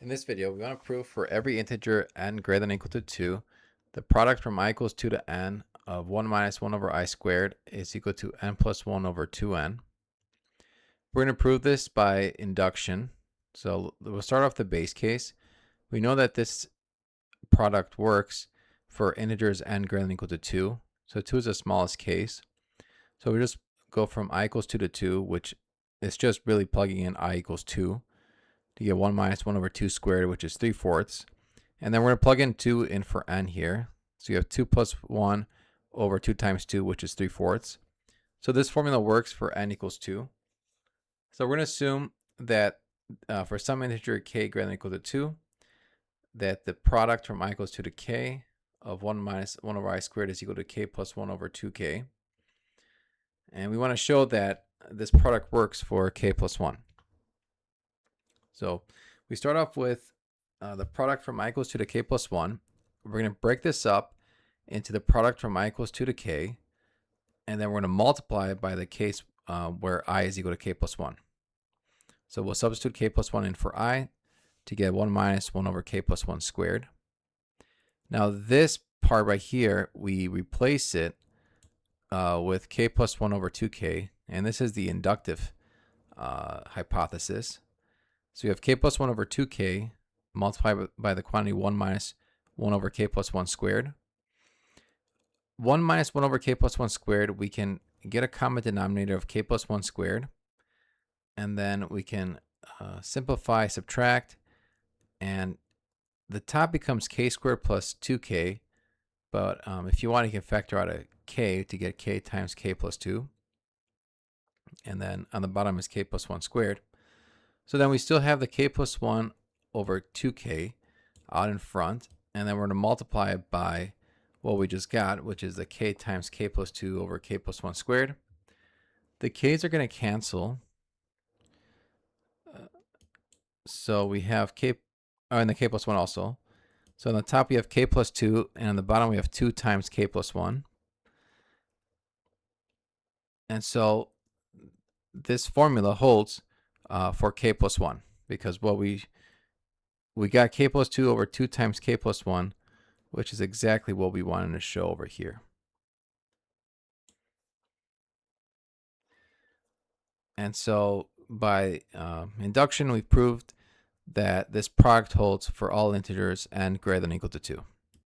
In this video, we want to prove for every integer n greater than or equal to 2, the product from I equals 2 to n of 1 minus 1 over I squared is equal to n plus 1 over 2n. We're going to prove this by induction. So we'll start off the base case. We know that this product works for integers n greater than or equal to 2. So 2 is the smallest case. So we just go from I equals 2 to 2, which is just really plugging in I equals 2. To get 1 minus 1 over 2 squared, which is 3/4. And then we're going to plug in 2 in for n here. So you have 2 plus 1 over 2 times 2, which is 3/4. So this formula works for n equals 2. So we're going to assume that for some integer k greater than or equal to 2, that the product from I equals 2 to k of 1 minus 1 over I squared is equal to k plus 1 over 2k. And we want to show that this product works for k plus 1. So we start off with the product from I equals 2 to k plus 1. We're going to break this up into the product from I equals 2 to k, and then we're going to multiply it by the case where I is equal to k plus 1. So we'll substitute k plus 1 in for I to get 1 minus 1 over k plus 1 squared. Now this part right here, we replace it with k plus 1 over 2k, and this is the inductive hypothesis. So you have k plus 1 over 2k multiplied by the quantity 1 minus 1 over k plus 1 squared. 1 minus 1 over k plus 1 squared, we can get a common denominator of k plus 1 squared. And then we can simplify, subtract, and the top becomes k squared plus 2k. But if you want, you can factor out a k to get k times k plus 2. And then on the bottom is k plus 1 squared. So then we still have the k plus 1 over 2k out in front, and then we're going to multiply it by what we just got, which is the k times k plus 2 over k plus 1 squared. The k's are going to cancel. So we have k, and the k plus 1 also. So on the top we have k plus 2, and on the bottom we have 2 times k plus 1. And so this formula holds for k plus 1, because what we got k plus 2 over 2 times k plus 1, which is exactly what we wanted to show over here. And so by induction, we proved that this product holds for all integers n greater than or equal to 2.